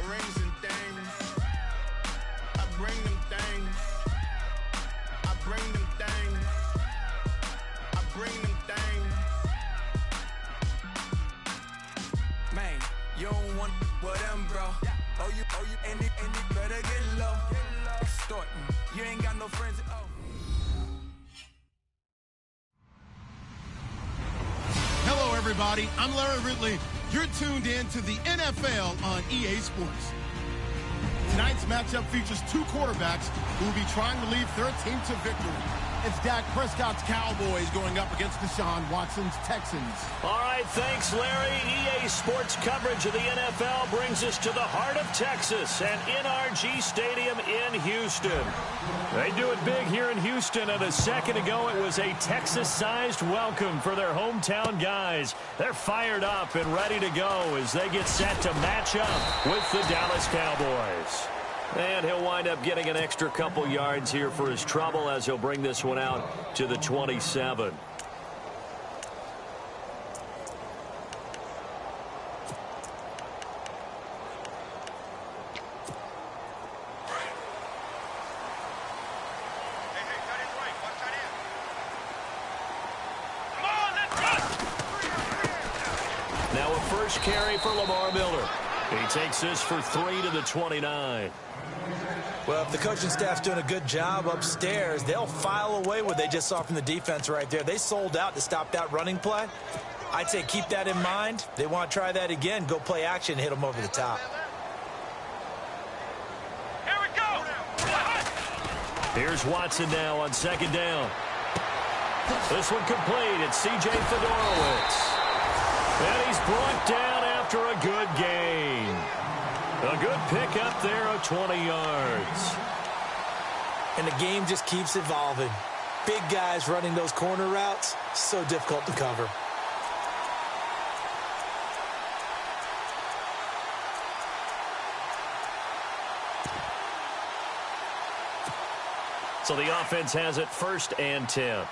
rings and things. I bring them things. I bring them things. I bring them things. Man, you don't want with them, bro. Oh, you, and it better get low. Extorting, you ain't got no friends. Oh. Hello, everybody. I'm Larry Ridley. You're tuned in to the NFL on EA Sports. Tonight's matchup features two quarterbacks who will be trying to lead their team to victory. It's Dak Prescott's Cowboys going up against Deshaun Watson's Texans. All right, thanks, Larry. EA Sports coverage of the NFL brings us to the heart of Texas and NRG Stadium in Houston. They do it big here in Houston, and a second ago it was a Texas-sized welcome for their hometown guys. They're fired up and ready to go as they get set to match up with the Dallas Cowboys. And he'll wind up getting an extra couple yards here for his trouble as he'll bring this one out to the 27. Now a first carry for Lamar Miller. He takes this for 3 to the 29. Well, if the coaching staff's doing a good job upstairs, they'll file away what they just saw from the defense right there. They sold out to stop that running play. I'd say keep that in mind. They want to try that again. Go play action, hit them over the top. Here we go. Here's Watson now on second down. This one complete. It's C.J. Fedorowicz. And he's brought down after a good gain. A good pickup there of 20 yards. And the game just keeps evolving. Big guys running those corner routes, so difficult to cover. So the offense has it 1st and 10.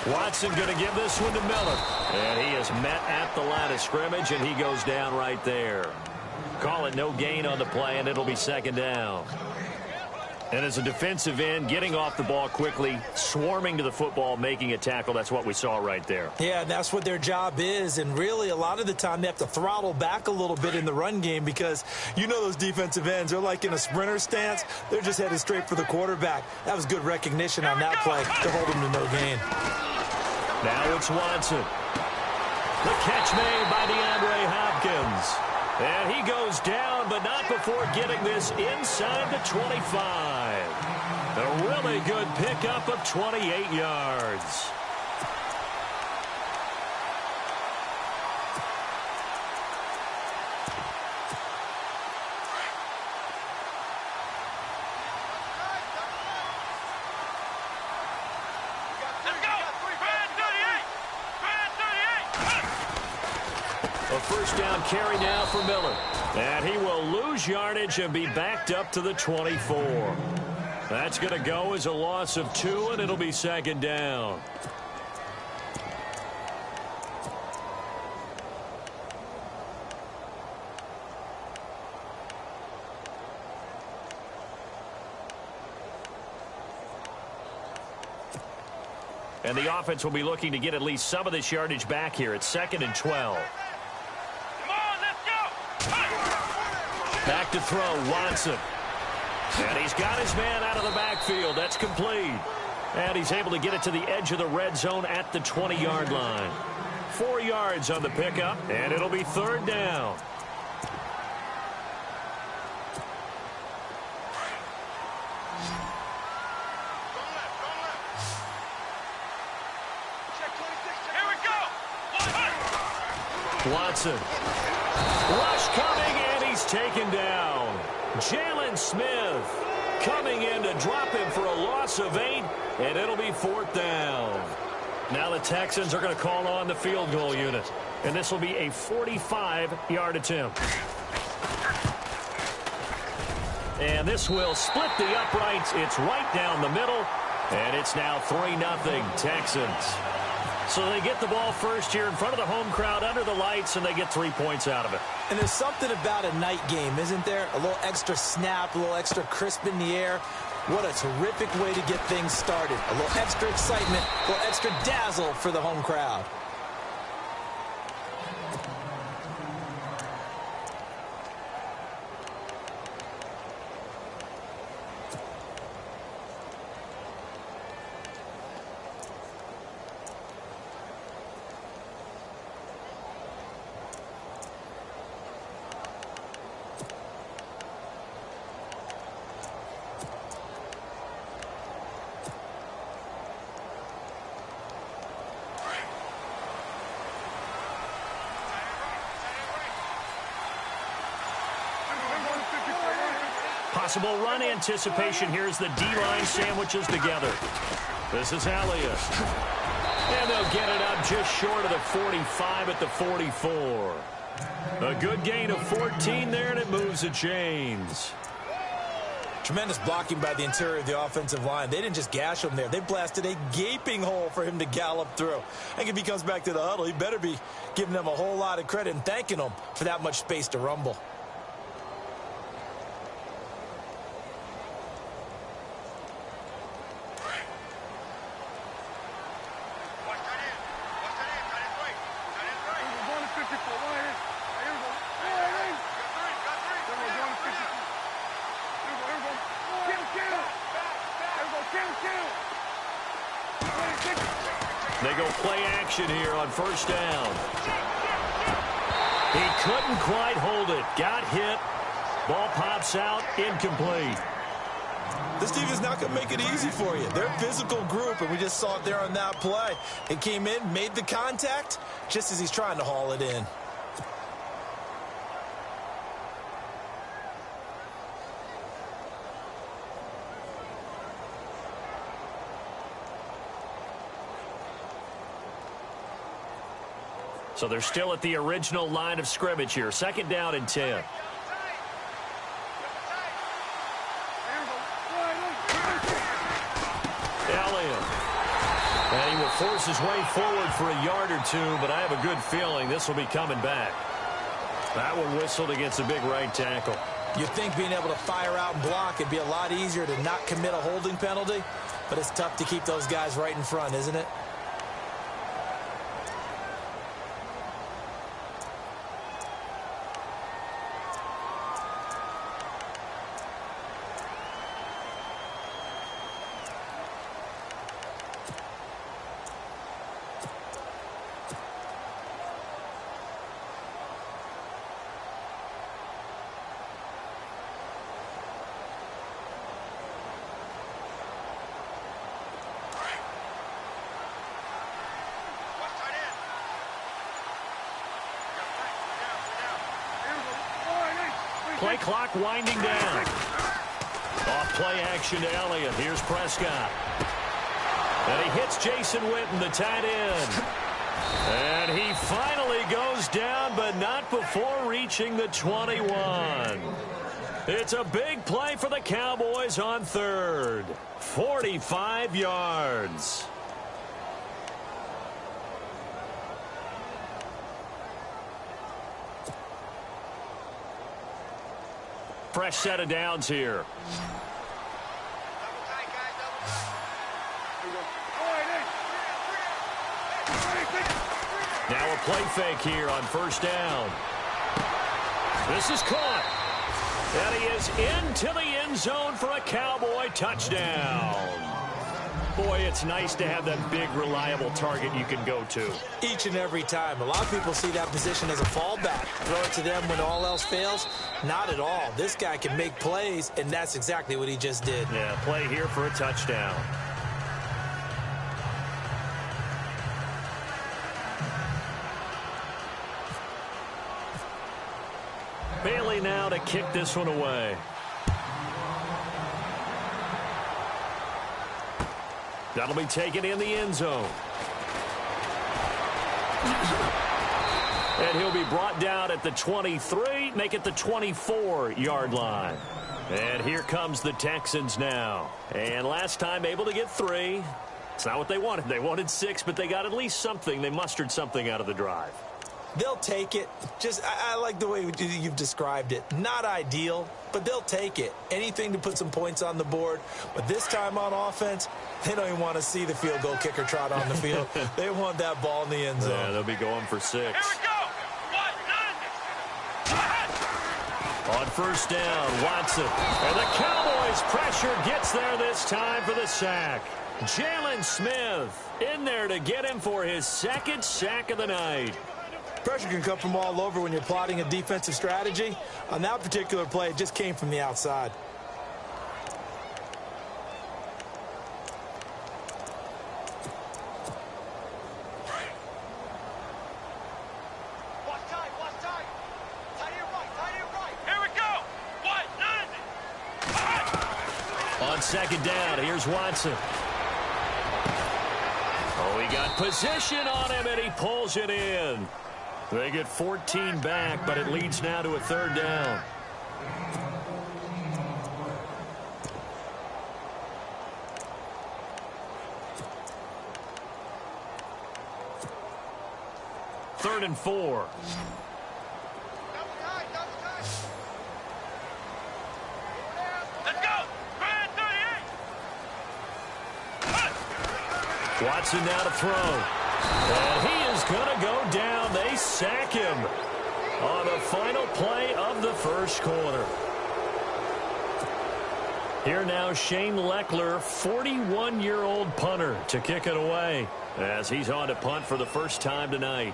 Watson going to give this one to Miller. And he is met at the line of scrimmage, and he goes down right there. Call it no gain on the play, and it'll be 2nd down. And as a defensive end, getting off the ball quickly, swarming to the football, making a tackle, that's what we saw right there. Yeah, and that's what their job is. And really, a lot of the time, they have to throttle back a little bit in the run game because you know those defensive ends, they're like in a sprinter stance. They're just headed straight for the quarterback. That was good recognition on that play to hold them to no gain. Now it's Watson. The catch made by DeAndre Hopkins. And he goes down, but not before getting this inside the 25. A really good pickup of 28 yards. A first down carry now for Miller. And he will lose yardage and be backed up to the 24. That's going to go as a loss of 2, and it'll be 2nd down. And the offense will be looking to get at least some of this yardage back here. It's 2nd and 12. Back to throw, Watson. And he's got his man out of the backfield. That's complete. And he's able to get it to the edge of the red zone at the 20-yard line. 4 yards on the pickup, and it'll be 3rd down. Watson. Rush coming, and he's taken down. Jalen Smith coming in to drop him for a loss of 8, and it'll be 4th down. Now the Texans are going to call on the field goal unit, and this will be a 45-yard attempt. And this will split the uprights. It's right down the middle, and it's now 3-0 Texans. So they get the ball first here in front of the home crowd under the lights, and they get 3 points out of it. And there's something about a night game, isn't there? A little extra snap, a little extra crisp in the air. What a terrific way to get things started. A little extra excitement, a little extra dazzle for the home crowd. Possible run anticipation. Here's the D-line sandwiches together. This is Elliott. And they'll get it up just short of the 45 at the 44. A good gain of 14 there, and it moves the chains. Tremendous blocking by the interior of the offensive line. They didn't just gash him there. They blasted a gaping hole for him to gallop through. I think if he comes back to the huddle, he better be giving them a whole lot of credit and thanking them for that much space to rumble. They go play action here on first down. He couldn't quite hold it. Got hit. Ball pops out. Incomplete. This team is not going to make it easy for you. They're a physical group, and we just saw it there on that play. It came in, made the contact, just as he's trying to haul it in. So they're still at the original line of scrimmage here. Second down and 10. Elliott. And he will force his way forward for a yard or two, but I have a good feeling this will be coming back. That one whistled against a big right tackle. You'd think being able to fire out and block it'd be a lot easier to not commit a holding penalty, but it's tough to keep those guys right in front, isn't it? Play clock winding down. Off play action to Elliott. Here's Prescott. And he hits Jason Witten, the tight end. And he finally goes down, but not before reaching the 21. It's a big play for the Cowboys on third. 45 yards. Fresh set of downs here. Now a play fake here on first down. This is caught. And he is into the end zone for a Cowboy touchdown. Boy, it's nice to have that big, reliable target you can go to. Each and every time. A lot of people see that position as a fallback. Throw it to them when all else fails. Not at all. This guy can make plays, and that's exactly what he just did. Yeah, play here for a touchdown. Bailey now to kick this one away. That'll be taken in the end zone. And he'll be brought down at the 23, make it the 24-yard line. And here comes the Texans now. And last time able to get 3. It's not what they wanted. They wanted 6, but they got at least something. They mustered something out of the drive. They'll take it. I like the way you've described it. Not ideal, but they'll take it. Anything to put some points on the board. But this time on offense, they don't even want to see the field goal kicker trot on the field. They want that ball in the end zone. Yeah, they'll be going for 6. Here we go. On first down, Watson. And the Cowboys' pressure gets there this time for the sack. Jalen Smith in there to get him for his 2nd sack of the night. Pressure can come from all over when you're plotting a defensive strategy. On that particular play, it just came from the outside. On 2nd down, here's Watson. Oh, he got position on him, and he pulls it in. They get 14 back, but it leads now to a 3rd down. Third and 4. Watson now to throw. And he is going to go down. They sack him on the final play of the first quarter. Here now Shane Leckler, 41-year-old punter, to kick it away as he's on to punt for the first time tonight.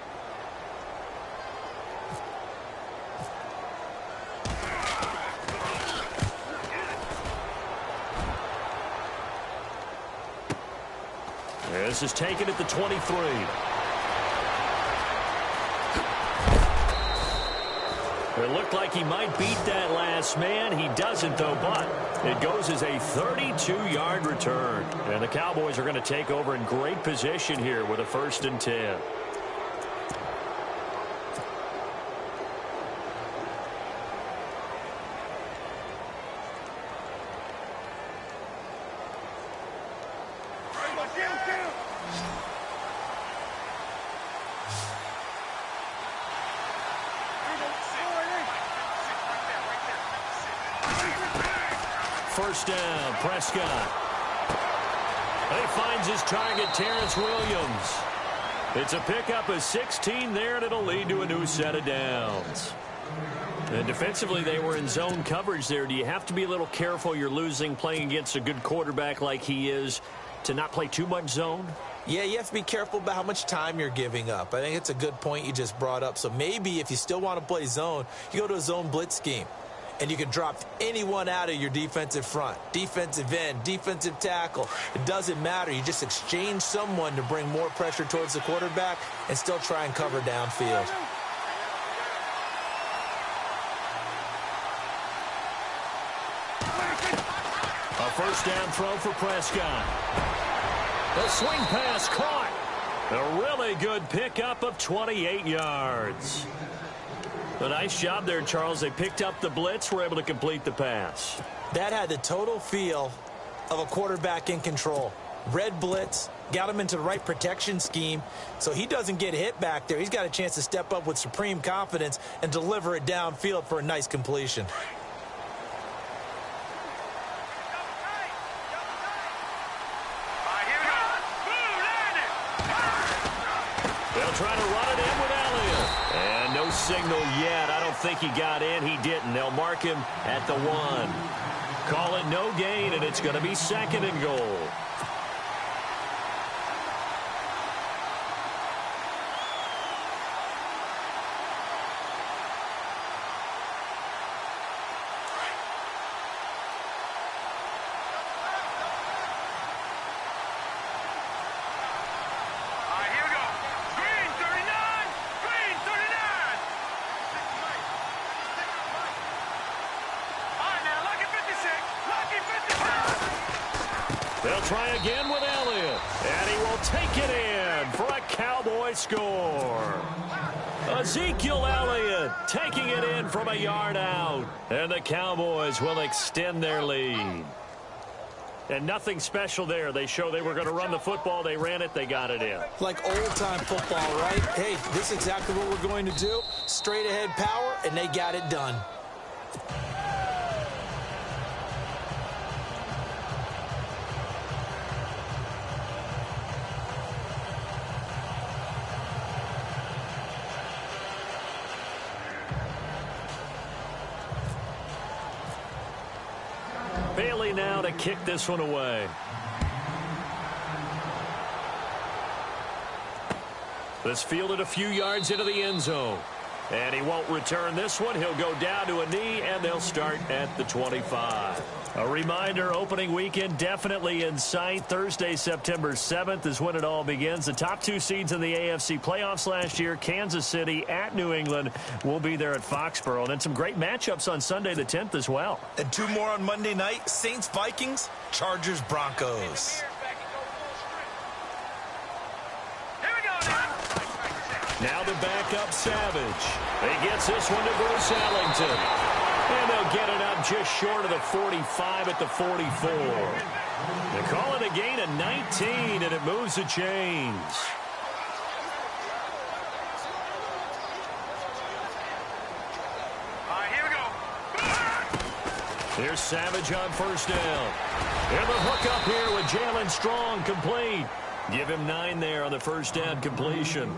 This is taken at the 23. It looked like he might beat that last man. He doesn't, though, but it goes as a 32-yard return. And the Cowboys are going to take over in great position here with a 1st and 10. First down, Prescott. He finds his target, Terrence Williams. It's a pickup of 16 there, and it'll lead to a new set of downs. And defensively, they were in zone coverage there. Do you have to be a little careful? You're losing playing against a good quarterback like he is to not play too much zone? Yeah, you have to be careful about how much time you're giving up. I think it's a good point you just brought up. So maybe if you still want to play zone, you go to a zone blitz scheme. And you can drop anyone out of your defensive front, defensive end, defensive tackle. It doesn't matter. You just exchange someone to bring more pressure towards the quarterback and still try and cover downfield. A first down throw for Prescott. The swing pass caught. A really good pickup of 28 yards. A nice job there, Charles. They picked up the blitz, were able to complete the pass. That had the total feel of a quarterback in control. Red blitz, got him into the right protection scheme, so he doesn't get hit back there. He's got a chance to step up with supreme confidence and deliver it downfield for a nice completion. They'll try to run it in with Elliott. And no signal yet. I don't think he got in. He didn't. They'll mark him at the 1. Call it no gain, and it's going to be 2nd and goal. They'll try again with Elliott, and he will take it in for a Cowboy score. Ezekiel Elliott taking it in from a yard out, and the Cowboys will extend their lead. And nothing special there. They show they were going to run the football. They ran it. They got it in. Like old-time football, right? Hey, this is exactly what we're going to do. Straight-ahead power, and they got it done. Bailey now to kick this one away. This fielded a few yards into the end zone. And he won't return this one. He'll go down to a knee, and they'll start at the 25. A reminder, opening weekend definitely in sight. Thursday, September 7th is when it all begins. The top two seeds in the AFC playoffs last year, Kansas City at New England, will be there at Foxborough. And then some great matchups on Sunday the 10th as well. And two more on Monday night, Saints-Vikings, Chargers-Broncos. Now the backup Savage. He gets this one to Bruce Ellington. And they'll get it up just short of the 45 at the 44. They call it a gain of 19, and it moves the chains. All right, here we go. Here's Savage on first down. And the hook up here with Jalen Strong, complete. Give him 9 there on the first down completion.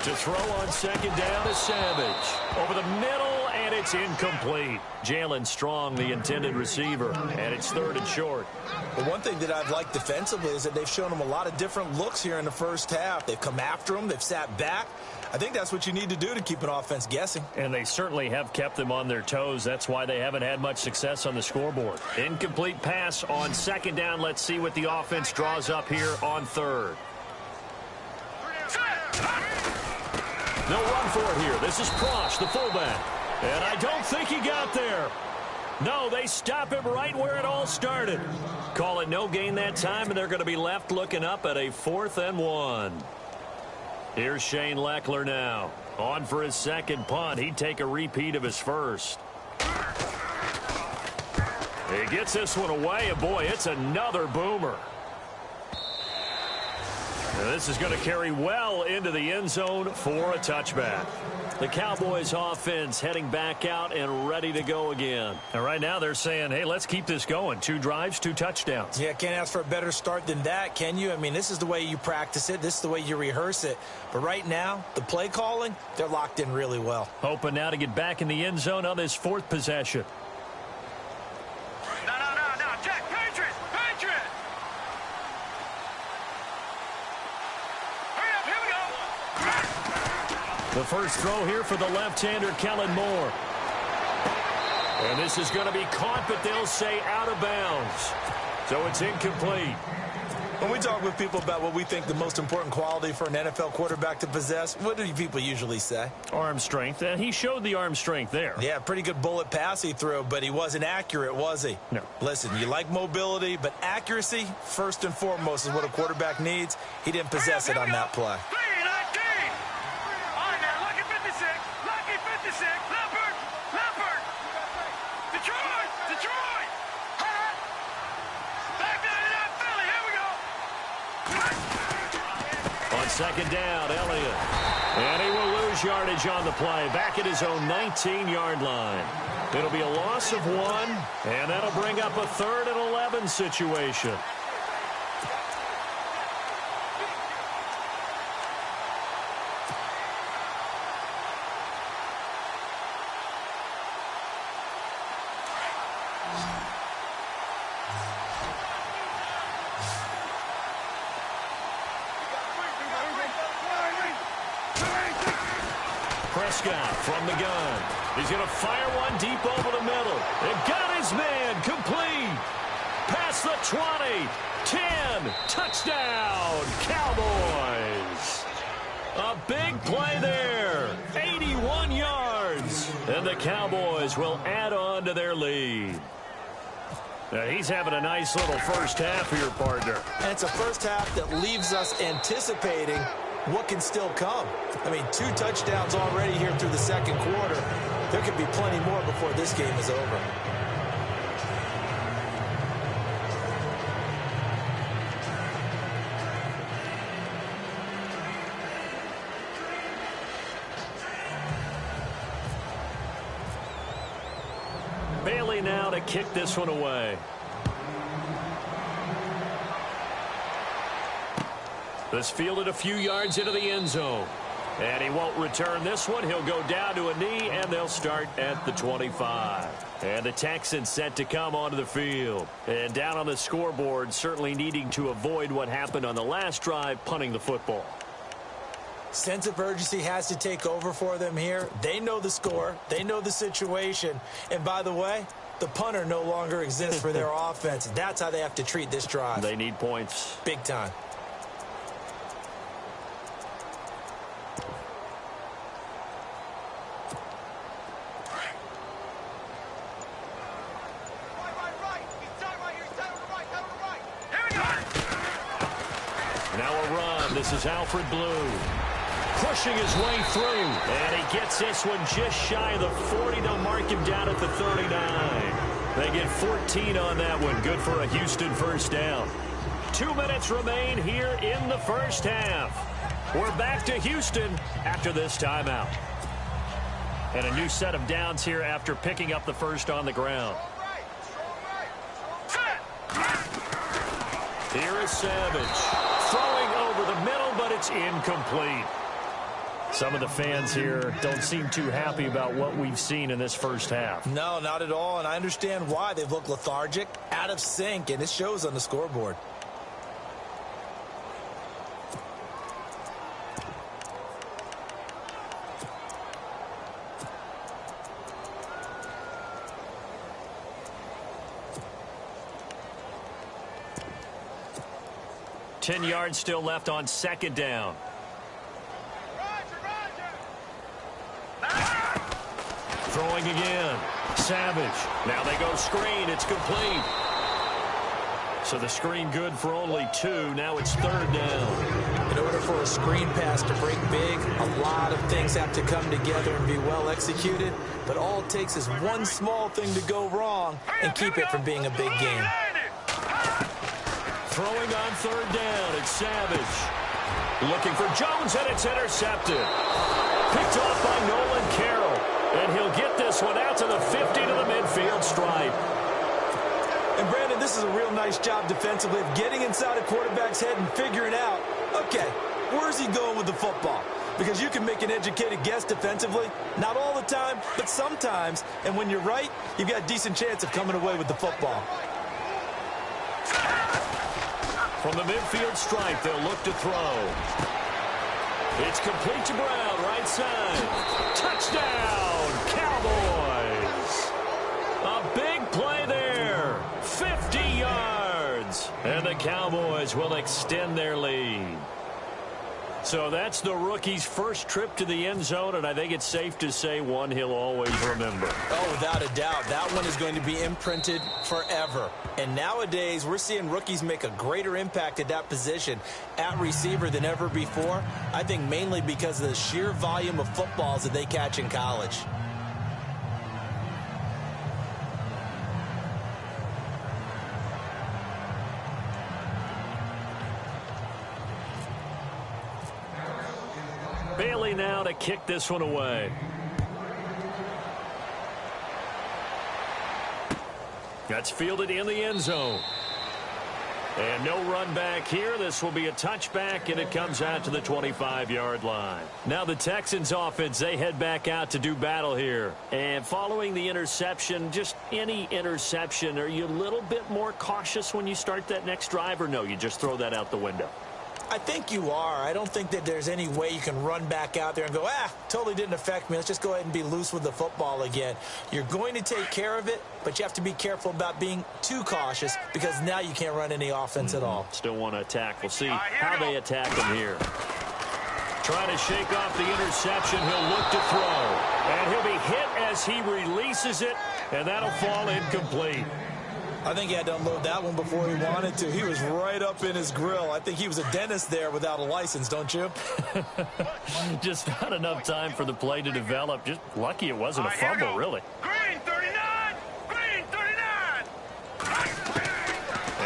To throw on second down is Savage. Over the middle, and it's incomplete. Jalen Strong, the intended receiver, and it's third and short. The one thing that I've liked defensively is that they've shown him a lot of different looks here in the first half. They've come after him. They've sat back. I think that's what you need to do to keep an offense guessing. And they certainly have kept them on their toes. That's why they haven't had much success on the scoreboard. Incomplete pass on second down. Let's see what the offense draws up here on third. They'll run for it here. This is Prosh, the fullback. And I don't think he got there. No, they stop him right where it all started. Call it no gain that time, and they're going to be left looking up at a 4th and 1. Here's Shane Leckler now. On for his second punt. He'd take a repeat of his first. He gets this one away, and boy, it's another boomer. Now this is going to carry well into the end zone for a touchback. The Cowboys offense heading back out and ready to go again. And right now they're saying, hey, let's keep this going. 2 drives, 2 touchdowns. Yeah, can't ask for a better start than that, can you? I mean, this is the way you practice it. This is the way you rehearse it. But right now, the play calling, they're locked in really well. Hoping now to get back in the end zone on this 4th possession. No, Jack, Patriot! Hurry up, here we go! The first throw here for the left-hander, Kellen Moore. And this is going to be caught, but they'll say out of bounds. So it's incomplete. When we talk with people about what we think the most important quality for an NFL quarterback to possess, what do people usually say? Arm strength, and he showed the arm strength there. Yeah, pretty good bullet pass he threw, but he wasn't accurate, was he? No. Listen, you like mobility, but accuracy, first and foremost, is what a quarterback needs. He didn't possess it on that play. All right, now, lucky 56, Leopard, Detroit! Back down to that Philly, here we go! On second down, Elliott. And he will lose yardage on the play. Back at his own 19-yard line. It'll be a loss of 1, and that'll bring up a 3rd and 11 situation. Prescott from the gun. He's going to fire one deep over the middle. It got his man complete. Past the 20. 10. Touchdown, Cowboys. A big play there. 81 yards. And the Cowboys will add on to their lead. Now he's having a nice little first half here, partner. And it's a first half that leaves us anticipating what can still come. I mean, 2 touchdowns already here through the second quarter. There could be plenty more before this game is over. Bailey now to kick this one away. This fielded a few yards into the end zone. And he won't return this one. He'll go down to a knee, and they'll start at the 25. And the Texans set to come onto the field. And down on the scoreboard, certainly needing to avoid what happened on the last drive, punting the football. Sense of urgency has to take over for them here. They know the score. They know the situation. And by the way, the punter no longer exists for their offense. That's how they have to treat this drive. They need points. Big time. Now a run. This is Alfred Blue. Pushing his way through. And he gets this one just shy of the 40. They'll mark him down at the 39. They get 14 on that one. Good for a Houston first down. 2 minutes remain here in the first half. We're back to Houston after this timeout. And a new set of downs here after picking up the first on the ground. Here is Savage. Throwing over the middle, but it's incomplete. Some of the fans here don't seem too happy about what we've seen in this first half. No, not at all, and I understand why. They've looked lethargic, out of sync, and it shows on the scoreboard. Ten yards still left on second down. Throwing again. Savage. Now they go screen. It's complete. So the screen good for only 2. Now it's third down. In order for a screen pass to break big, a lot of things have to come together and be well executed. But all it takes is one small thing to go wrong and keep it from being a big game. Throwing on third down. It's Savage. Looking for Jones, and it's intercepted. Picked off by Nolan Carroll. And he'll get this one out to the 50 to the midfield stripe. And, Brandon, this is a real nice job defensively of getting inside a quarterback's head and figuring out, okay, where's he going with the football? Because you can make an educated guess defensively. Not all the time, but sometimes. And when you're right, you've got a decent chance of coming away with the football. From the midfield stripe, they'll look to throw. It's complete to Brown, right side. Touchdown, Cowboys. A big play there. 50 yards. And the Cowboys will extend their lead. So that's the rookie's first trip to the end zone, and I think it's safe to say one he'll always remember. Oh, without a doubt. That one is going to be imprinted forever. And nowadays, we're seeing rookies make a greater impact at that position at receiver than ever before. I think mainly because of the sheer volume of footballs that they catch in college. Bailey now to kick this one away. That's fielded in the end zone. And no run back here. This will be a touchback, and it comes out to the 25-yard line. Now the Texans offense, they head back out to do battle here. And following the interception, just any interception, are you a little bit more cautious when you start that next drive, or no, you just throw that out the window? I think you are. I don't think that there's any way you can run back out there and go, totally didn't affect me. Let's just go ahead and be loose with the football again. You're going to take care of it, but you have to be careful about being too cautious because now you can't run any offense at all. Still want to attack. We'll see how they attack them here. Trying to shake off the interception. He'll look to throw. And he'll be hit as he releases it, and that'll fall incomplete. I think he had to unload that one before he wanted to. He was right up in his grill. I think he was a dentist there without a license, don't you? Just not enough time for the play to develop. Just lucky it wasn't a fumble, really. Green 39! Green 39!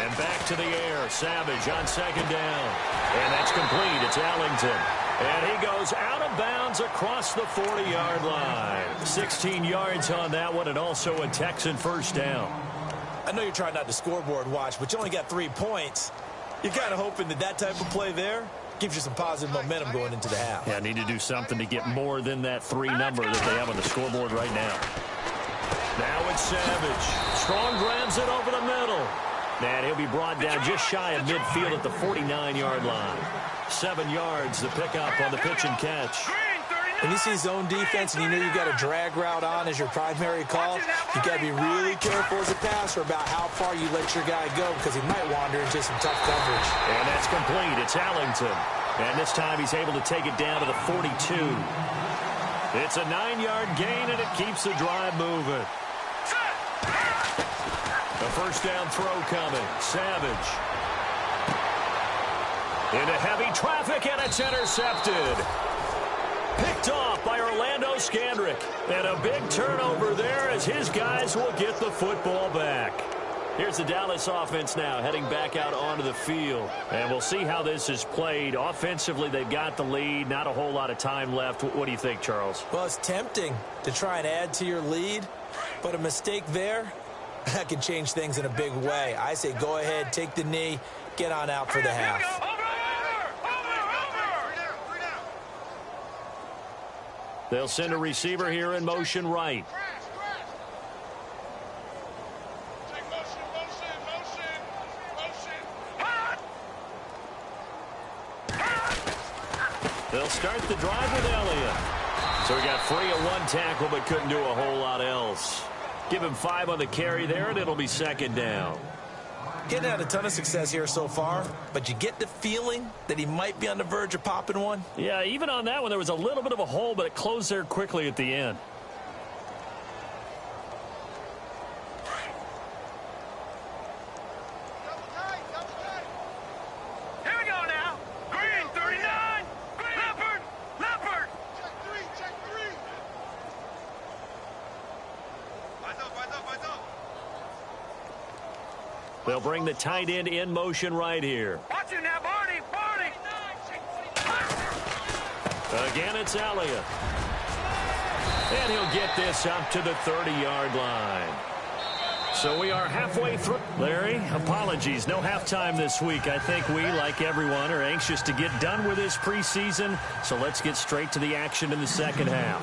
And back to the air. Savage on second down. And that's complete. It's Ellington. And he goes out of bounds across the 40-yard line. 16 yards on that one, and also a Texan first down. I know you're trying not to scoreboard watch, but you only got 3 points. You're kind of hoping that that type of play there gives you some positive momentum going into the half. Yeah, need to do something to get more than that 3 number that they have on the scoreboard right now. Now it's Savage. Strong grabs it over the middle. And he'll be brought down just shy of midfield at the 49-yard line. 7 yards, the pickup on the pitch and catch. When you see zone defense and you know you've got a drag route on as your primary call, you've got to be really careful as a passer about how far you let your guy go because he might wander into some tough coverage. And that's complete. It's Ellington. And this time he's able to take it down to the 42. It's a 9-yard gain, and it keeps the drive moving. A first down throw coming. Savage. Into heavy traffic, and it's intercepted. Picked off by Orlando Scandrick. And a big turnover there as his guys will get the football back. Here's the Dallas offense now heading back out onto the field. And we'll see how this is played. Offensively, they've got the lead. Not a whole lot of time left. What do you think, Charles? Well, it's tempting to try and add to your lead, but a mistake there, that can change things in a big way. I say go ahead, take the knee, get on out for the half. They'll send a receiver here in motion right. They'll start the drive with Elliott. So he got free of 1 tackle but couldn't do a whole lot else. Give him 5 on the carry there, and it'll be second down. Getting had a ton of success here so far, but you get the feeling that he might be on the verge of popping one. Yeah, even on that one, there was a little bit of a hole, but it closed there quickly at the end. Here we go now. Green 39. Leopard. Leopard. Check 3. Check 3. Eyes up. They'll bring the tight end in motion right here. Watch it now, Barney. Barney. Again, it's Elliott. And he'll get this up to the 30-yard line. So we are halfway through. Larry, apologies. No halftime this week. I think we, like everyone, are anxious to get done with this preseason. So let's get straight to the action in the second half.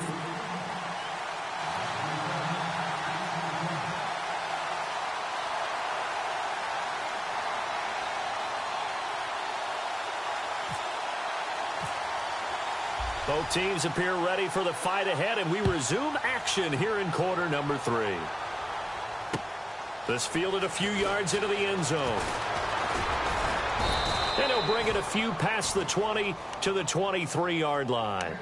Both teams appear ready for the fight ahead, and we resume action here in quarter number 3. This fielded a few yards into the end zone. And he'll bring it a few past the 20 to the 23-yard line.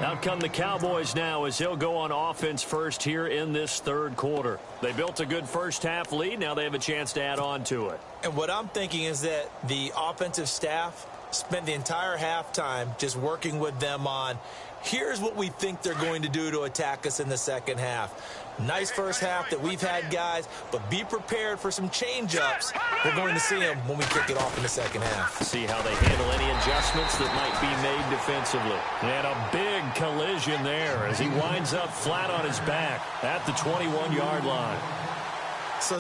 Out come the Cowboys now as they'll go on offense first here in this third quarter. They built a good first-half lead. Now they have a chance to add on to it. And what I'm thinking is that the offensive staff spent the entire halftime just working with them on, here's what we think they're going to do to attack us in the second half. Nice first half that we've had, guys, but be prepared for some change-ups. We're going to see them when we kick it off in the second half. See how they handle any adjustments that might be made defensively. And a big collision there as he winds up flat on his back at the 21-yard line. So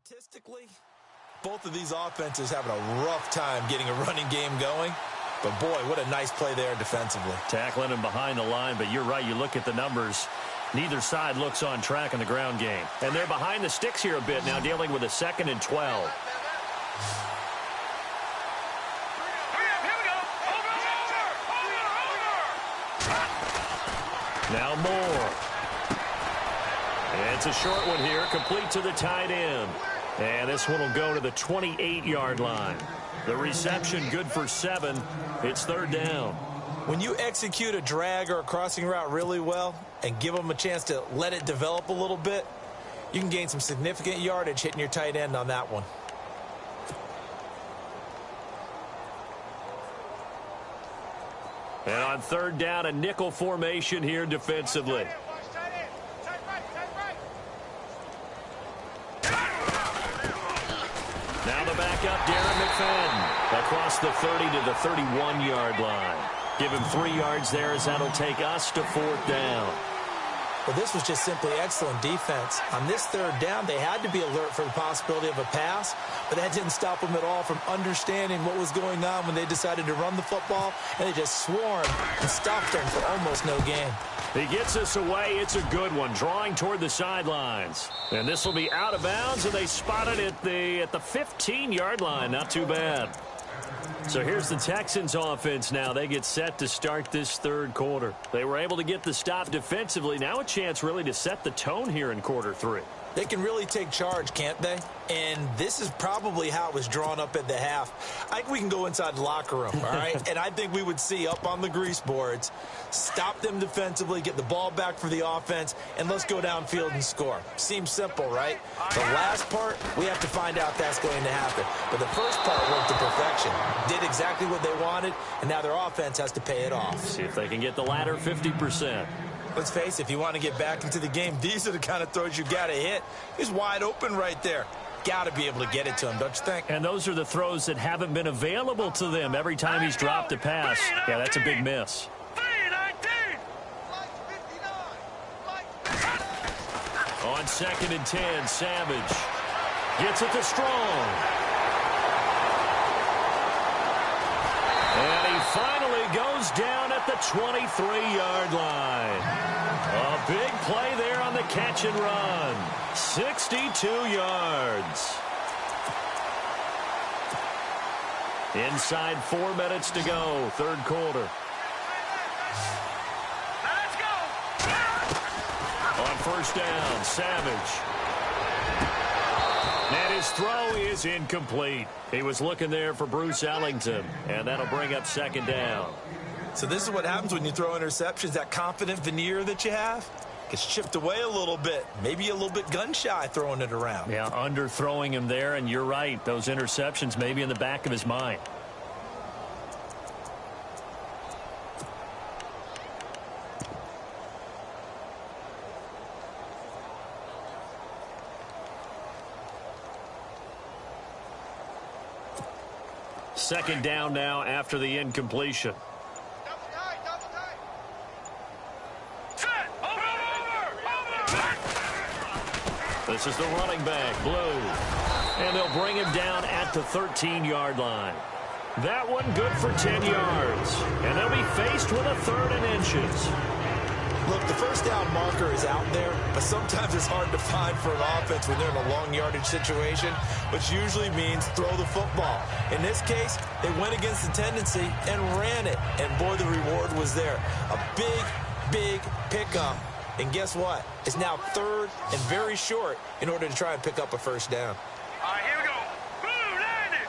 Statistically, both of these offenses having a rough time getting a running game going. But, boy, what a nice play there defensively. Tackling him behind the line, but you're right. You look at the numbers. Neither side looks on track in the ground game. And they're behind the sticks here a bit now, dealing with a 2nd and 12. Now Moore. It's a short one here, complete to the tight end. And this one will go to the 28-yard line. The reception good for 7. It's 3rd down. When you execute a drag or a crossing route really well and give them a chance to let it develop a little bit, you can gain some significant yardage hitting your tight end on that one. And on 3rd down, a nickel formation here defensively. Now the backup, Darren McFadden, across the 30 to the 31-yard line. Give him 3 yards there as that'll take us to 4th down. Well, this was just simply excellent defense. On this 3rd down, they had to be alert for the possibility of a pass, but that didn't stop them at all from understanding what was going on when they decided to run the football, and they just swarmed and stopped them for almost no gain. He gets us away. It's a good one, drawing toward the sidelines. And this will be out of bounds, and they spot it at the 15-yard line. Not too bad. So here's the Texans offense now. They get set to start this 3rd quarter. They were able to get the stop defensively. Now a chance really to set the tone here in quarter 3. They can really take charge, can't they? And this is probably how it was drawn up at the half. I think we can go inside the locker room, all right? And I think we would see up on the grease boards, stop them defensively, get the ball back for the offense, and let's go downfield and score. Seems simple, right? The last part, we have to find out if that's going to happen. But the first part worked to perfection. Did exactly what they wanted, and now their offense has to pay it off. See if they can get the latter 50%. Let's face it, if you want to get back into the game, these are the kind of throws you got to hit. He's wide open right there. Got to be able to get it to him, don't you think? And those are the throws that haven't been available to them every time he's dropped a pass. Yeah, that's a big miss. On 2nd and 10, Savage gets it to Strong. And he finally goes down at the 23-yard line. A big play there on the catch and run. 62 yards. Inside 4 minutes to go, 3rd quarter. Let's go. On 1st down, Savage. And his throw is incomplete. He was looking there for Bruce Ellington, and that'll bring up 2nd down. So this is what happens when you throw interceptions. That confident veneer that you have gets chipped away a little bit. Maybe a little bit gun-shy throwing it around. Yeah, underthrowing him there, and you're right. Those interceptions may be in the back of his mind. Second down now after the incompletion. This is the running back, Blue. And they'll bring him down at the 13-yard line. That one good for 10 yards. And they'll be faced with a 3rd and inches. Look, the first down marker is out there, but sometimes it's hard to find for an offense when they're in a long yardage situation, which usually means throw the football. In this case, they went against the tendency and ran it. And, boy, the reward was there. A big, big pickup. And guess what? It's now 3rd and very short in order to try and pick up a 1st down. All right, here we go. Blue 90.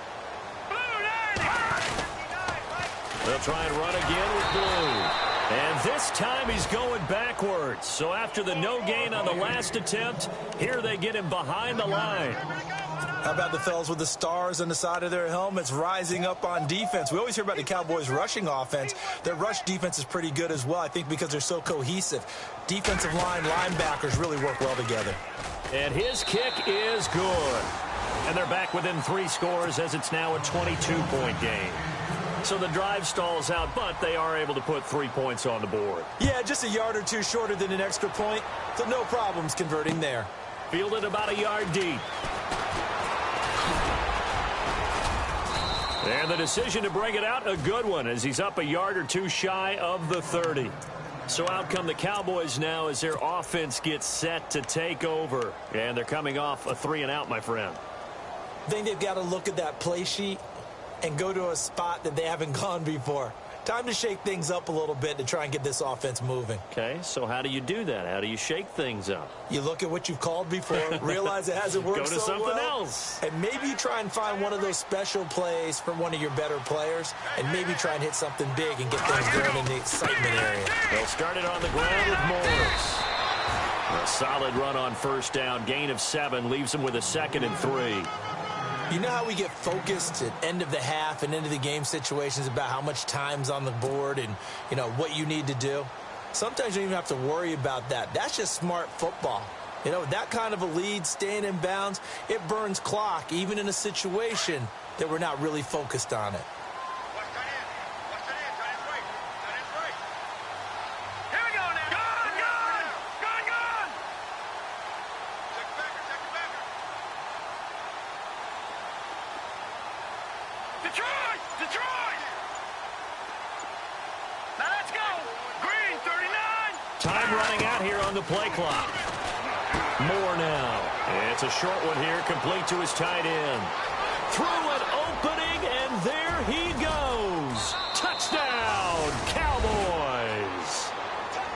Blue 90. They'll try and run again with Blue. And this time he's going backwards. So after the no gain on the last attempt, here they get him behind the line. How about the fellas with the stars on the side of their helmets rising up on defense? We always hear about the Cowboys' rushing offense. Their rush defense is pretty good as well, I think, because they're so cohesive. Defensive line, linebackers really work well together. And his kick is good. And they're back within 3 scores as it's now a 22-point game. So the drive stalls out, but they are able to put 3 points on the board. Yeah, just a yard or two shorter than an extra point, so no problems converting there. Fielded about a yard deep. And the decision to bring it out, a good one, as he's up a yard or two shy of the 30. So out come the Cowboys now as their offense gets set to take over. And they're coming off a 3-and-out, my friend. I think they've got to look at that play sheet and go to a spot that they haven't gone before. Time to shake things up a little bit to try and get this offense moving. Okay, so how do you do that? How do you shake things up? You look at what you've called before, realize it hasn't worked Go to so something well, else. and maybe you try and find one of those special plays from one of your better players, and maybe try and hit something big and get things going in the excitement area. They'll start it on the ground with Morris. A solid run on first down. Gain of 7 leaves them with a 2nd and 3. You know how we get focused at end of the half and into the game situations about how much time's on the board and, you know, what you need to do? Sometimes you don't even have to worry about that. That's just smart football. You know, that kind of a lead, staying in bounds, it burns clock, even in a situation that we're not really focused on it. Time running out here on the play clock. Moore now. It's a short one here, complete to his tight end. Through an opening, and there he goes. Touchdown, Cowboys.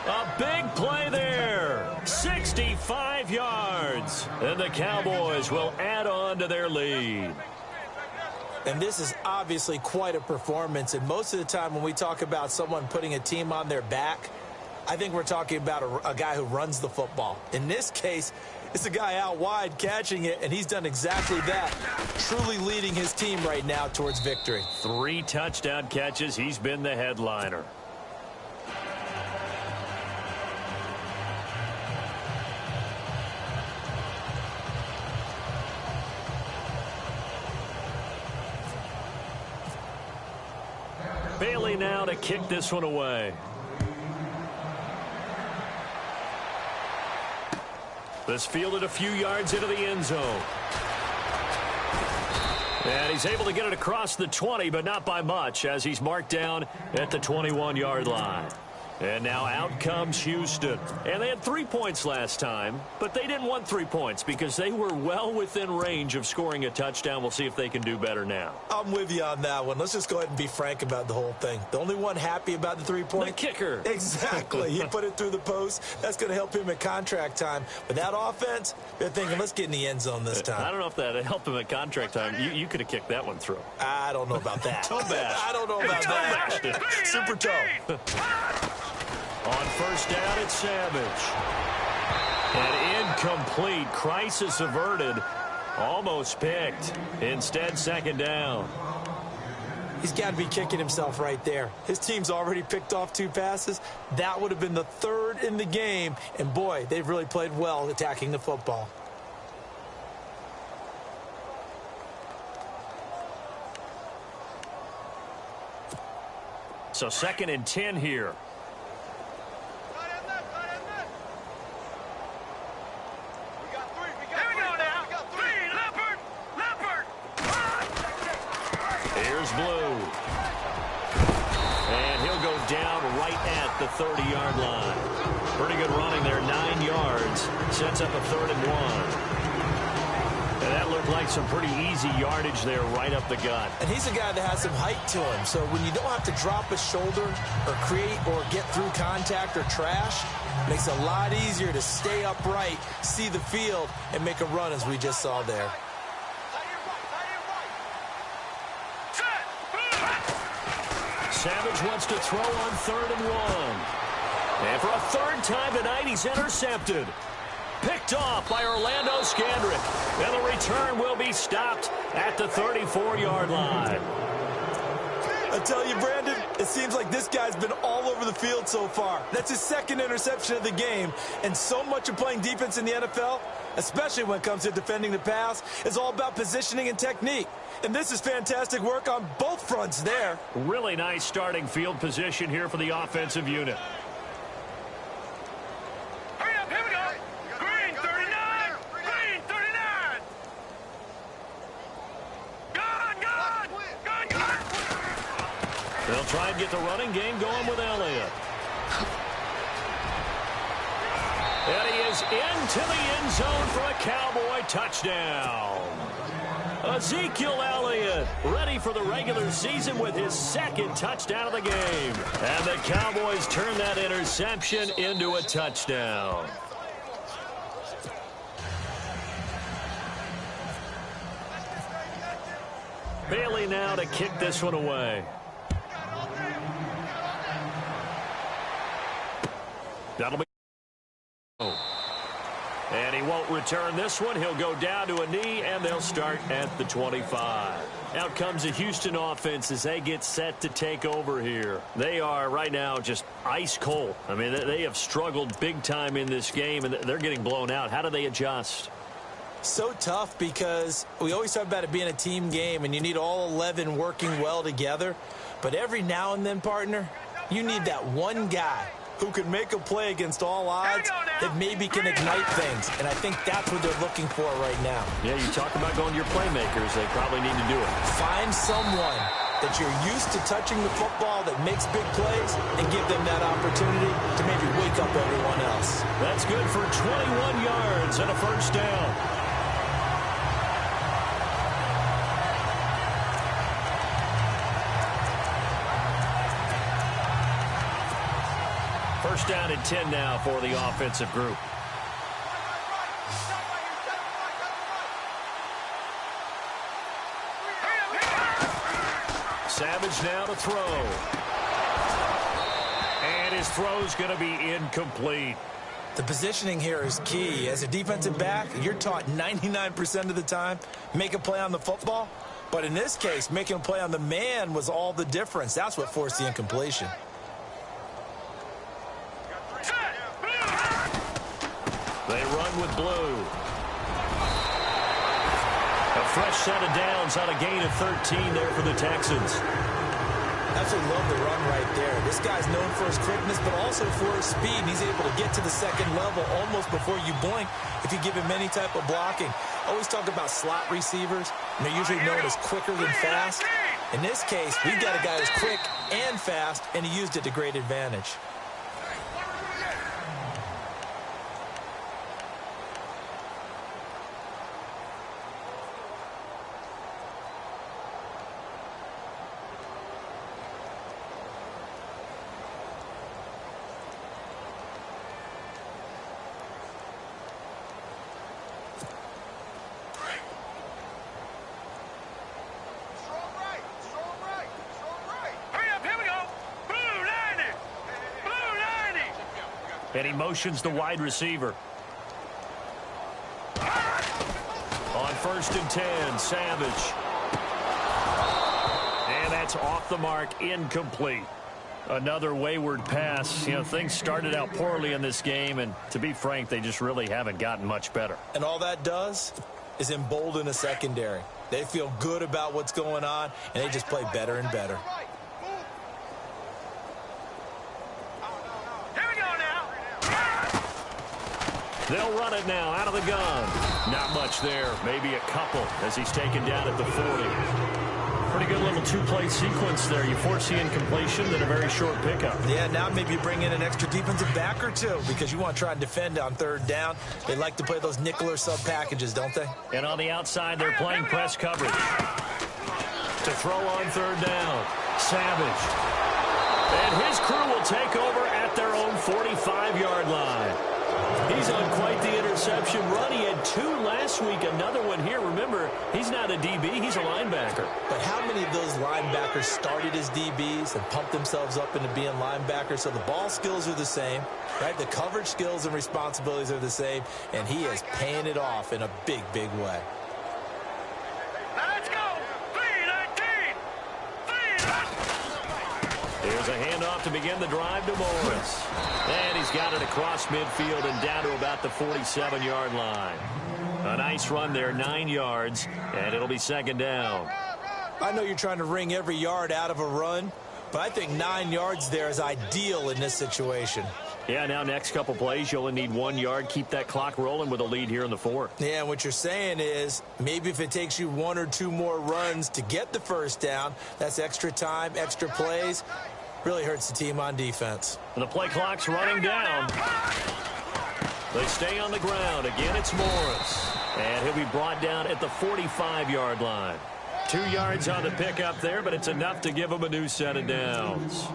A big play there. 65 yards. And the Cowboys will add on to their lead. And this is obviously quite a performance. And most of the time when we talk about someone putting a team on their back, I think we're talking about a guy who runs the football. In this case, it's a guy out wide catching it, and he's done exactly that, truly leading his team right now towards victory. 3 touchdown catches. He's been the headliner. Bailey now to kick this one away. This fielded a few yards into the end zone. And he's able to get it across the 20, but not by much, as he's marked down at the 21-yard line. And now out comes Houston. And they had 3 points last time, but they didn't want 3 points because they were well within range of scoring a touchdown. We'll see if they can do better now. I'm with you on that one. Let's just go ahead and be frank about the whole thing. The only one happy about the 3-point? The kicker. Exactly. He put it through the post. That's going to help him at contract time. But that offense, they're thinking, let's get in the end zone this time. I don't know if that helped him at contract time. You could have kicked that one through. I don't know about that. Toe bash. I don't know about that. Super toe. On first down, it's Savage. And incomplete. Crisis averted. Almost picked. Instead, 2nd down. He's got to be kicking himself right there. His team's already picked off 2 passes. That would have been the 3rd in the game. And, boy, they've really played well attacking the football. So 2nd and 10 here. Blue. And he'll go down right at the 30-yard line. Pretty good running there, 9 yards. Sets up a 3rd and 1. And that looked like some pretty easy yardage there right up the gut. And he's a guy that has some height to him. So when you don't have to drop a shoulder or create or get through contact or trash, it makes it a lot easier to stay upright, see the field, and make a run as we just saw there. Savage wants to throw on 3rd and 1. And for a 3rd time tonight, he's intercepted. Picked off by Orlando Scandrick. And the return will be stopped at the 34-yard line. I tell you, Brandon, it seems like this guy's been all over the field so far. That's his 2nd interception of the game. And so much of playing defense in the NFL, especially when it comes to defending the pass, is all about positioning and technique. And this is fantastic work on both fronts there. Really nice starting field position here for the offensive unit. Hurry up, here we go. Green 39. Green 39. Gone. try and get the running game going with Elliott. And he is into the end zone for a Cowboy touchdown. Ezekiel Elliott ready for the regular season with his second touchdown of the game. And the Cowboys turn that interception into a touchdown. Bailey now to kick this one away. That'll be... And he won't return this one. He'll go down to a knee, and they'll start at the 25. Out comes the Houston offense as they get set to take over here. They are right now just ice cold. I mean, they have struggled big time in this game, and they're getting blown out. How do they adjust? So tough because we always talk about it being a team game, and you need all 11 working well together. But every now and then, partner, you need that one guy who can make a play against all odds that maybe can ignite things. And I think that's what they're looking for right now. Yeah, you talk about going to your playmakers. They probably need to do it. Find someone that you're used to touching the football that makes big plays and give them that opportunity to maybe wake up everyone else. That's good for 21 yards and a first down. First down and 10 now for the offensive group. Savage now to throw. And his throw's going to be incomplete. The positioning here is key. As a defensive back, you're taught 99% of the time, make a play on the football. But in this case, making a play on the man was all the difference. That's what forced the incompletion. They run with blue. A fresh set of downs on a gain of 13 there for the Texans. Absolutely love the run right there. This guy's known for his quickness, but also for his speed. He's able to get to the second level almost before you blink if you give him any type of blocking. Always talk about slot receivers, and they're usually known as quicker than fast. In this case, we've got a guy who's quick and fast, and he used it to great advantage. And he motions the wide receiver. On 1st and 10, Savage. And that's off the mark, incomplete. Another wayward pass. You know, things started out poorly in this game, and to be frank, they just really haven't gotten much better. And all that does is embolden a secondary. They feel good about what's going on, and they just play better and better. They'll run it now out of the gun. Not much there. Maybe a couple as he's taken down at the 40. Pretty good little two-play sequence there. You force the incompletion, then a very short pickup. Yeah, now maybe you bring in an extra defensive back or two because you want to try and defend on 3rd down. They like to play those nickel or sub packages, don't they? And on the outside, they're playing press coverage. To throw on 3rd down. Savage. And his crew will take over at their own 45-yard line. He's on quite the interception run. He had 2 last week, another one here. Remember, he's not a DB, he's a linebacker. But how many of those linebackers started as DBs and pumped themselves up into being linebackers? So the ball skills are the same, right? The coverage skills and responsibilities are the same, and he is paying it off in a big, big way. Let's go! Here's a handoff to begin the drive to Morris. And he's got it across midfield and down to about the 47-yard line. A nice run there, 9 yards, and it'll be 2nd down. I know you're trying to wring every yard out of a run, but I think 9 yards there is ideal in this situation. Yeah, now next couple plays, you only need 1 yard. Keep that clock rolling with a lead here in the fourth. Yeah, what you're saying is maybe if it takes you 1 or 2 more runs to get the first down, that's extra time, extra plays. Really hurts the team on defense. And the play clock's running down. They stay on the ground. Again, it's Morris. And he'll be brought down at the 45-yard line. 2 yards on the pickup there, but it's enough to give him a new set of downs.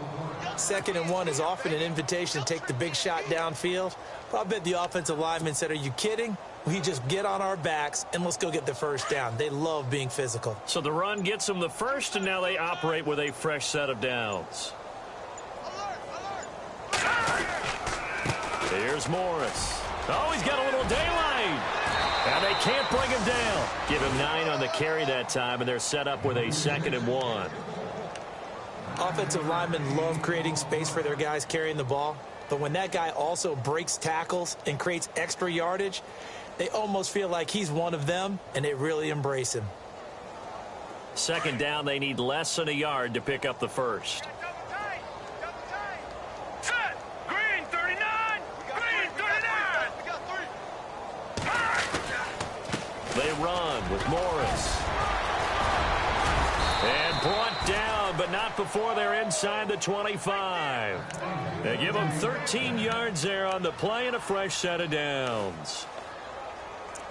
2nd and 1 is often an invitation to take the big shot downfield. But I bet the offensive lineman said, are you kidding? We just get on our backs and let's go get the first down. They love being physical. So the run gets them the first, and now they operate with a fresh set of downs. Here's Morris. Oh, he's got a little daylight. And they can't bring him down. Give him 9 on the carry that time, and they're set up with a 2nd and 1. Offensive linemen love creating space for their guys carrying the ball. But when that guy also breaks tackles and creates extra yardage, they almost feel like he's one of them, and they really embrace him. 2nd down, they need less than a yard to pick up the first. They run with Morris. And brought down, but not before they're inside the 25. They give them 13 yards there on the play and a fresh set of downs.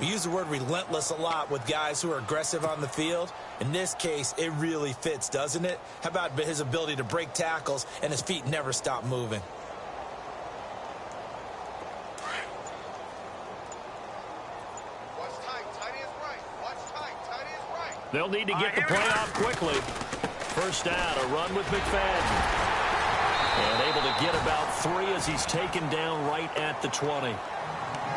We use the word relentless a lot with guys who are aggressive on the field. In this case, it really fits, doesn't it? How about his ability to break tackles and his feet never stop moving? They'll need to get the play off quickly. First down, a run with McFadden. And able to get about 3 as he's taken down right at the 20.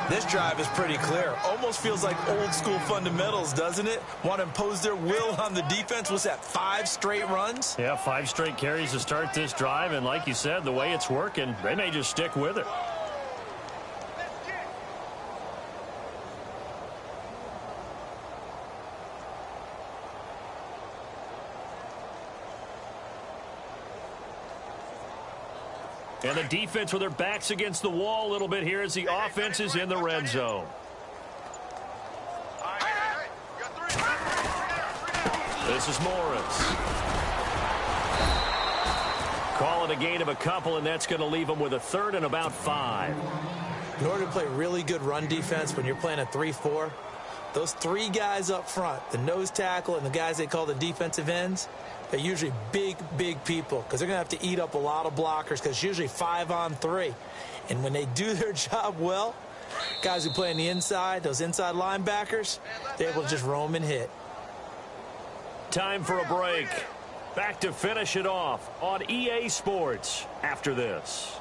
This drive is pretty clear. Almost feels like old school fundamentals, doesn't it? Want to impose their will on the defense. Was that 5 straight runs? Yeah, 5 straight carries to start this drive. And like you said, the way it's working, they may just stick with it. And the defense with their backs against the wall a little bit here as the offense is in the red zone. This is Morris. Call it a gain of a couple, and that's going to leave them with a 3rd and about 5. In order to play really good run defense when you're playing a 3-4, those 3 guys up front, the nose tackle and the guys they call the defensive ends, they're usually big, big people because they're going to have to eat up a lot of blockers because it's usually 5 on 3. And when they do their job well, guys who play on the inside, those inside linebackers, they're able to just roam and hit. Time for a break. Back to finish it off on EA Sports after this.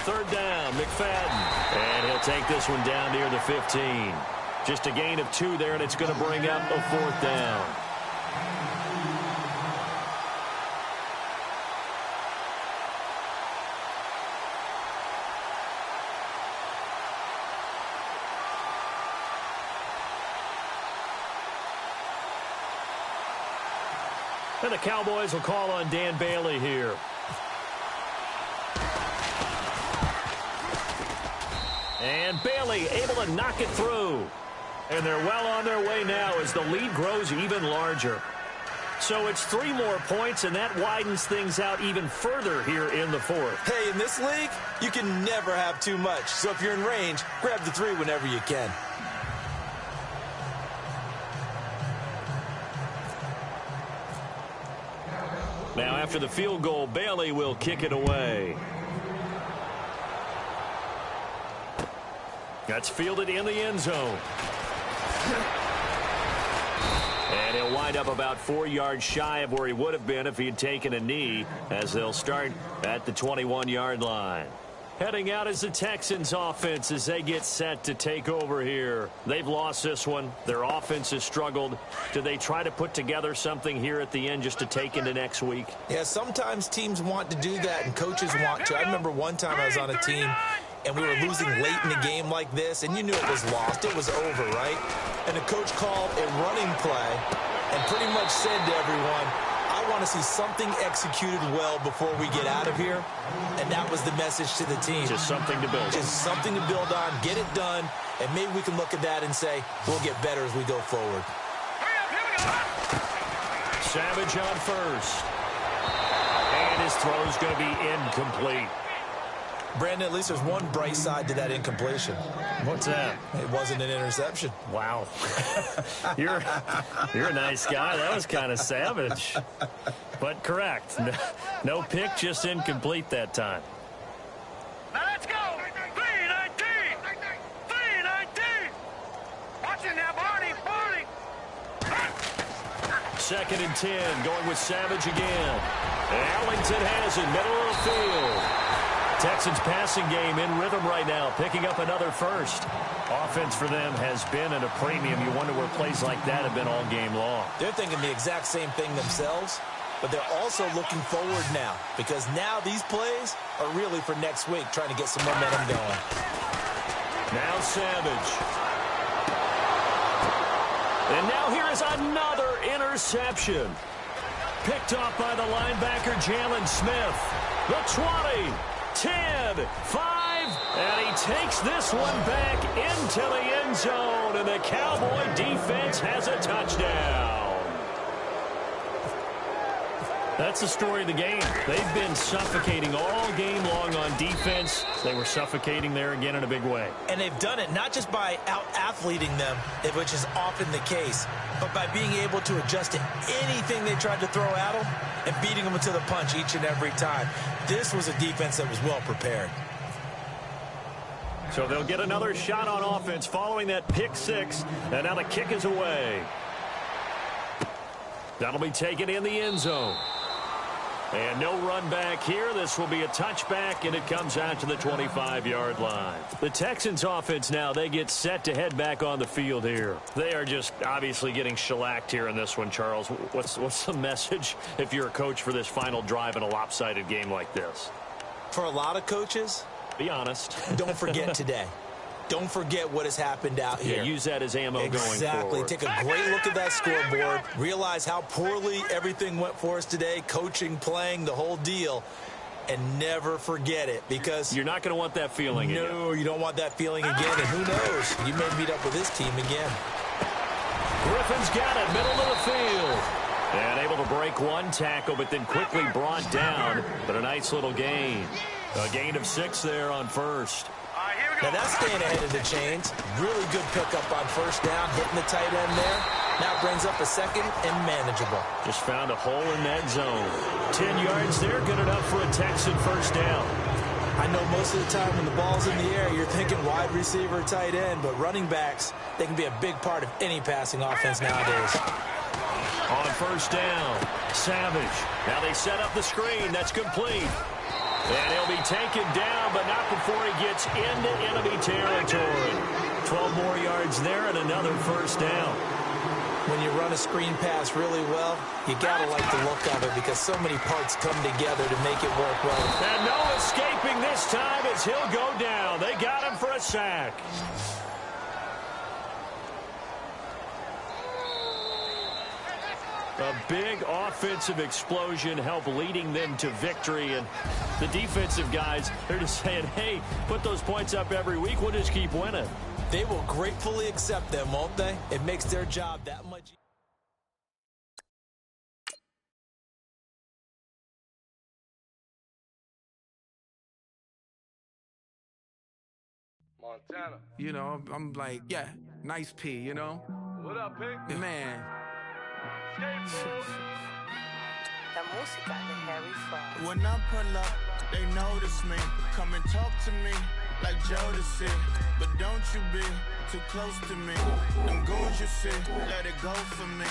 Third down, McFadden. And he'll take this one down near the 15. Just a gain of 2 there, and it's going to bring up a 4th down. And the Cowboys will call on Dan Bailey here. And Bailey able to knock it through. And they're well on their way now as the lead grows even larger. So it's 3 more points, and that widens things out even further here in the 4th. Hey, in this league, you can never have too much. So if you're in range, grab the 3 whenever you can. Now after the field goal, Bailey will kick it away. That's fielded in the end zone. And he'll wind wind up about 4 yards shy of where he would have been if he had taken a knee, as they'll start at the 21-yard line. Heading out is the Texans offense as they get set to take over here. They've lost this one. Their offense has struggled. Do they try to put together something here at the end just to take into next week? Yeah, sometimes teams want to do that and coaches want to. I remember one time I was on a team and we were losing late in the game like this, and you knew it was lost. It was over, right? And the coach called a running play and pretty much said to everyone, I want to see something executed well before we get out of here. And that was the message to the team. Just something to build on. Just something to build on, get it done, and maybe we can look at that and say, we'll get better as we go forward. Savage on first. And his throw is going to be incomplete. Brandon, at least there's one bright side to that incompletion. What's that? It wasn't an interception. Wow. You're a nice guy. That was kind of savage. But correct. No pick, just incomplete that time. Now let's go. 319. 319. Watching that Barney. 2nd and 10, going with Savage again. Arlington has it, middle of the field. Texans passing game in rhythm right now, picking up another first. Offense for them has been at a premium. You wonder where plays like that have been all game long. They're thinking the exact same thing themselves, but they're also looking forward now because now these plays are really for next week, trying to get some momentum going. Now Savage. And now here is another interception. Picked off by the linebacker, Jalen Smith. The 20. 10, 5, and he takes this one back into the end zone, and the Cowboy defense has a touchdown. That's the story of the game. They've been suffocating all game long on defense. They were suffocating there again in a big way. And they've done it not just by out-athleting them, which is often the case, but by being able to adjust to anything they tried to throw at them and beating them to the punch each and every time. This was a defense that was well prepared. So they'll get another shot on offense following that pick six, and now the kick is away. That'll be taken in the end zone. And no run back here. This will be a touchback, and it comes out to the 25-yard line. The Texans offense now, they get set to head back on the field here. They are just obviously getting shellacked here in this one, Charles. What's the message if you're a coach for this final drive in a lopsided game like this? For a lot of coaches, be honest. Don't forget today. Don't forget what has happened out here. Yeah, use that as ammo going forward. Exactly. Take a great look at that scoreboard. Realize how poorly everything went for us today. Coaching, playing, the whole deal. And never forget it, because you're not going to want that feeling again. No, you don't want that feeling again. And who knows? You may meet up with this team again. Griffin's got it, middle of the field. And able to break one tackle, but then quickly brought down. But a nice little gain. A gain of 6 there on first. Now that's staying ahead of the chains. Really good pickup on first down, hitting the tight end there. Now brings up a second and manageable. Just found a hole in that zone. 10 yards there, good enough for a Texan first down. I know most of the time when the ball's in the air, you're thinking wide receiver, tight end, but running backs, they can be a big part of any passing offense nowadays. On first down, Savage. Now they set up the screen. That's complete. And he'll be taken down, but not before he gets into enemy territory. 12 more yards there and another first down. When you run a screen pass really well, you got to like the look of it because so many parts come together to make it work well. And no escaping this time as he'll go down. They got him for a sack. A big offensive explosion helped leading them to victory. And the defensive guys, they're just saying, hey, put those points up every week. We'll just keep winning. They will gratefully accept them, won't they? It makes their job that much easier. Montana. You know, I'm like, yeah, nice P, you know? What up, Pig? Man. La música de Harry Fraud. When I pull up, they notice me. Come and talk to me like Jodeci. But don't you be too close to me. Them goons you see, let it go for me.